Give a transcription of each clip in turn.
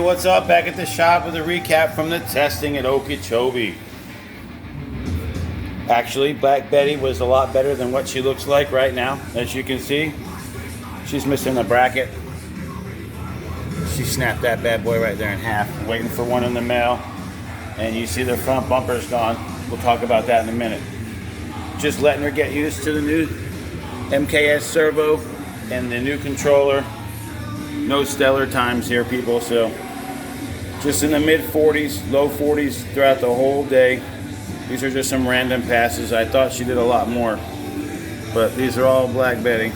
what's up? Back at the shop with a recap from the testing at Okeechobee. Actually, Black Betty was a lot better than what she looks like right now. As you can see, she's missing the bracket. She snapped that bad boy right there in half, waiting for one in the mail. And you see the front bumper's gone. We'll talk about that in a minute. Just letting her get used to the new MKS servo and the new controller. No stellar times here, people, so just in the mid 40s, low 40s throughout the whole day. These are just some random passes. I thought she did a lot more, but these are all Black Betty,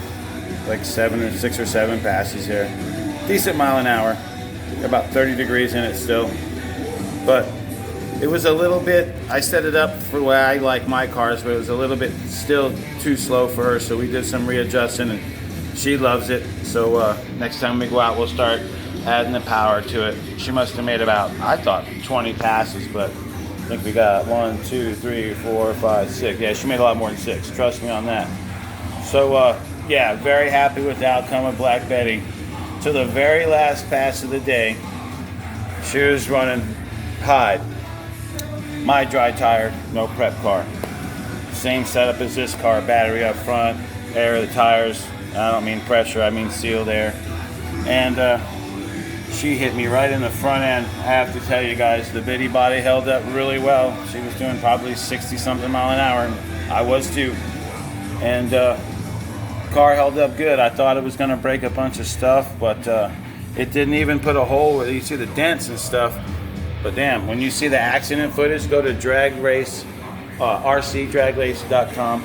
like 6 or 7 passes here. Decent mile an hour, about 30 degrees in it still, but it was a little bit, I set it up for the way I like my cars, but it was a little bit still too slow for her, so we did some readjusting, and she loves it. So next time we go out, we'll start adding the power to it. She must have made about, I thought, 20 passes, but I think we got 1, 2, 3, 4, 5, 6. Yeah, she made a lot more than 6. Trust me on that. So yeah, very happy with the outcome of Black Betty. To the very last pass of the day, she was running Hyde. My dry tire, no prep car. Same setup as this car, battery up front, air of the tires. I don't mean pressure, I mean sealed air. And she hit me right in the front end. I have to tell you guys, the bitty body held up really well. She was doing probably 60 something mile an hour, and I was too. And car held up good. I thought it was gonna break a bunch of stuff, but it didn't even put a hole where you see the dents and stuff. But damn, when you see the accident footage, go to drag race, rcdragrace.com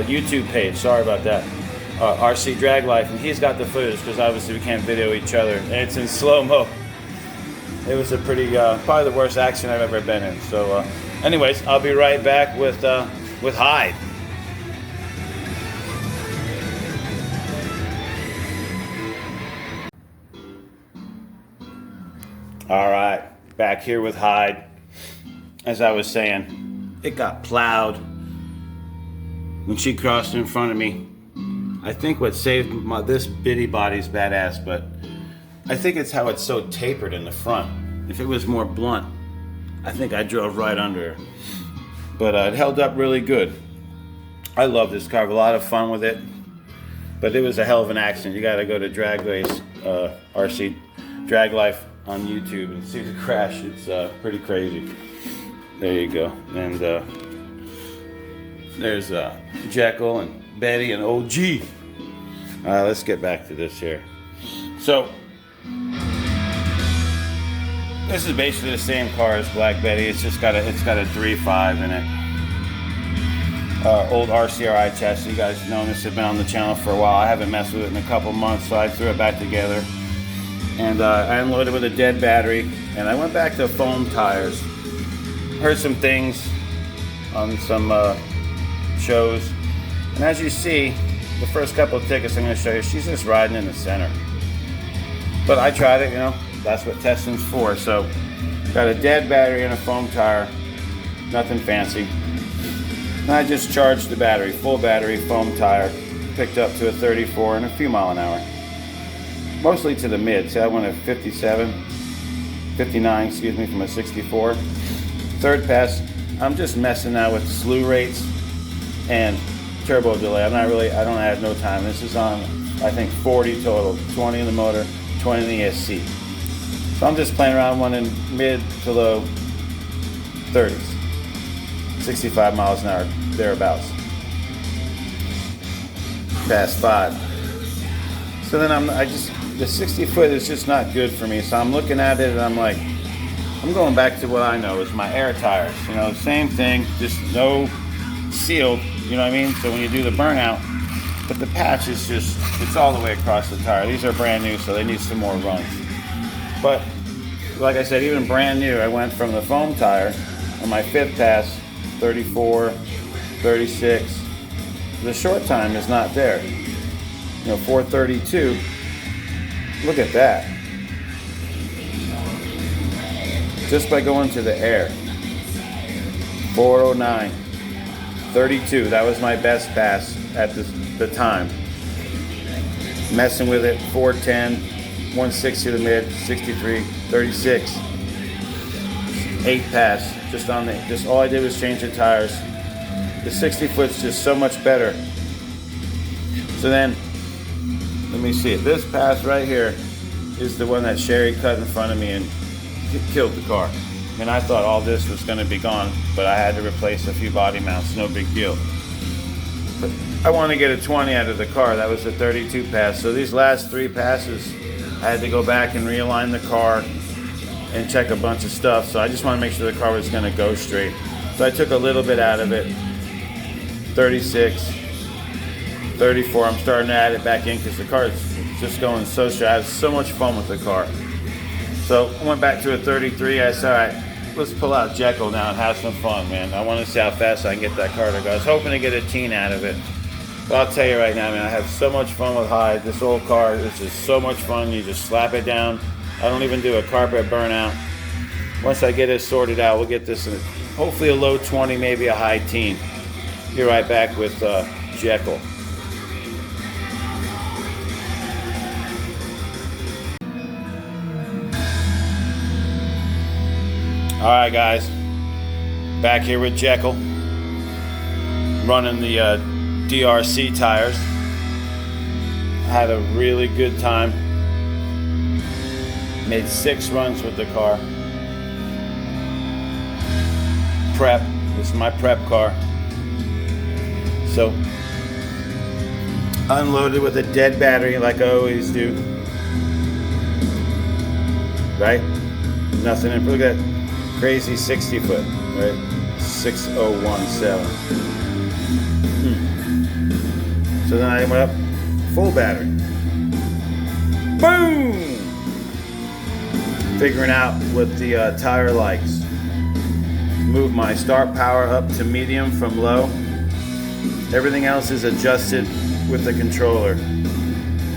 YouTube page. Sorry about that. RC Drag Life, and he's got the footage because obviously we can't video each other, and it's in slow-mo. It was a pretty, probably the worst accident I've ever been in. So, anyways, I'll be right back with Hyde. All right, back here with Hyde. As I was saying, it got plowed when she crossed in front of me. I think what saved this bitty body's badass, but I think it's how it's so tapered in the front. If it was more blunt, I think I drove right under her. But it held up really good. I love this car. I have a lot of fun with it. But it was a hell of an accident. You got to go to Drag Race, RC Drag Life on YouTube and see the crash. It's pretty crazy. There you go. And there's Jekyll and Betty and OG. Let's get back to this here. So this is basically the same car as Black Betty. It's just got a 3.5 in it. Old RCRI chassis. You guys know this has been on the channel for a while. I haven't messed with it in a couple months, so I threw it back together. And I unloaded with a dead battery, and I went back to foam tires. Heard some things on some shows, and as you see, the first couple of tickets I'm going to show you, she's just riding in the center. But I tried it, you know, that's what testing's for. So, got a dead battery and a foam tire, nothing fancy. And I just charged the battery, full battery, foam tire, picked up to a 34 and a few mile an hour. Mostly to the mid. See, I went at 59, excuse me, from a 64. Third pass, I'm just messing now with slew rates and turbo delay. I don't add no time. This is on, I think, 40 total, 20 in the motor, 20 in the ESC. So I'm just playing around one in mid to low 30s, 65 miles an hour, thereabouts. Pass 5. So then the 60 foot is just not good for me. So I'm looking at it and I'm like, I'm going back to what I know is my air tires. You know, same thing, just no sealed, you know what I mean? So when you do the burnout, but the patch is just, it's all the way across the tire. These are brand new, so they need some more runs. But like I said, even brand new, I went from the foam tire on my 5th pass, 34, 36. The short time is not there. You know, 432. Look at that. Just by going to the air. 409. 32. That was my best pass at the time. Messing with it, 410. 160 to the mid, 63, 36. 8 pass, just all I did was change the tires. The 60 foot's just so much better. So then, let me see it. This pass right here is the one that Sherry cut in front of me and killed the car. And I thought all this was going to be gone, but I had to replace a few body mounts, no big deal. But I want to get a 20 out of the car. That was a 32 pass. So these last 3 passes, I had to go back and realign the car and check a bunch of stuff. So I just want to make sure the car was going to go straight. So I took a little bit out of it. 36, 34. I'm starting to add it back in because the car is just going so straight. I have so much fun with the car. So I went back to a 33. I said, all right, let's pull out Jekyll now and have some fun, man. I want to see how fast I can get that car to go. I was hoping to get a teen out of it. But I'll tell you right now, man, I have so much fun with Hyde. This old car is just so much fun. You just slap it down. I don't even do a carpet burnout. Once I get it sorted out, we'll get this in hopefully a low 20, maybe a high teen. Be right back with Jekyll. All right, guys, back here with Jekyll, running the DRC tires. I had a really good time. Made 6 runs with the car. Prep, this is my prep car. So, unloaded with a dead battery like I always do. Right? Nothing in, look at that. Crazy 60 foot, right? 6017. So then I went up full battery. Boom! Figuring out what the tire likes. Move my start power up to medium from low. Everything else is adjusted with the controller.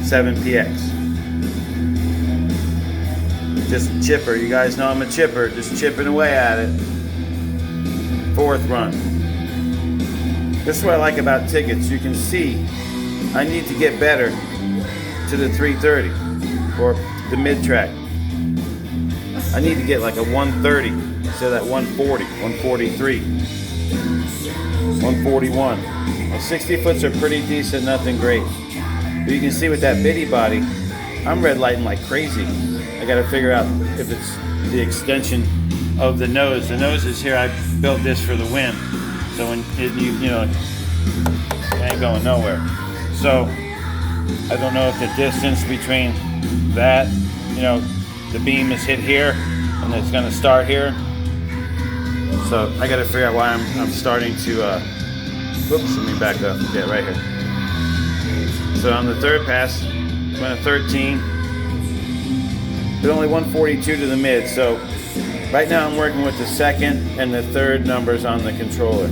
7px. Just chipper. You guys know I'm a chipper. Just chipping away at it. 4th run. This is what I like about tickets. You can see I need to get better to the 330 or the mid-track. I need to get like a 130 instead of that 140, 143, 141. Well, 60 foots are pretty decent, nothing great. But you can see with that bitty body, I'm red lighting like crazy. I got to figure out if it's the extension of the nose. The nose is here. I built this for the wind, so when it ain't going nowhere. So I don't know if the distance between that, the beam is hit here and it's going to start here. So I got to figure out why I'm starting to. Whoops, let me back up. Yeah, right here. So on the 3rd pass, went a 13. But only 142 to the mid, so right now I'm working with the 2nd and the 3rd numbers on the controller.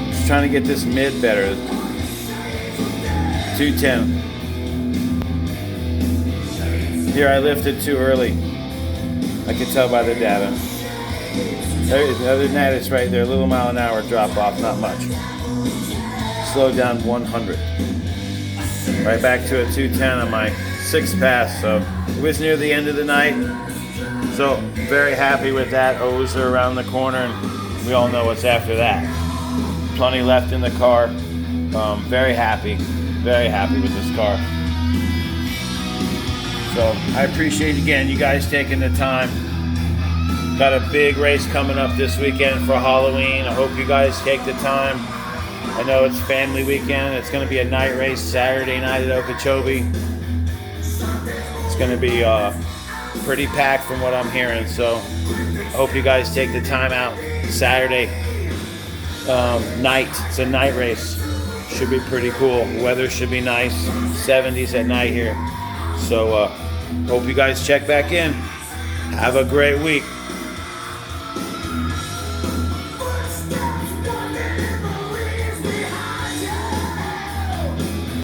Just trying to get this mid better. 210. Here I lifted too early. I can tell by the data. Other than that, it's right there, a little mile an hour drop off, not much. Slow down 100. Right back to a 210 on my 6th pass, so it was near the end of the night. So very happy with that. O's are around the corner, and we all know what's after that. Plenty left in the car. Very happy with this car. So I appreciate again you guys taking the time. Got a big race coming up this weekend for Halloween. I hope you guys take the time. I know it's family weekend. It's going to be a night race Saturday night at Okeechobee. It's going to be pretty packed from what I'm hearing. So I hope you guys take the time out Saturday night. It's a night race. Should be pretty cool. Weather should be nice. 70s at night here. So hope you guys check back in. Have a great week.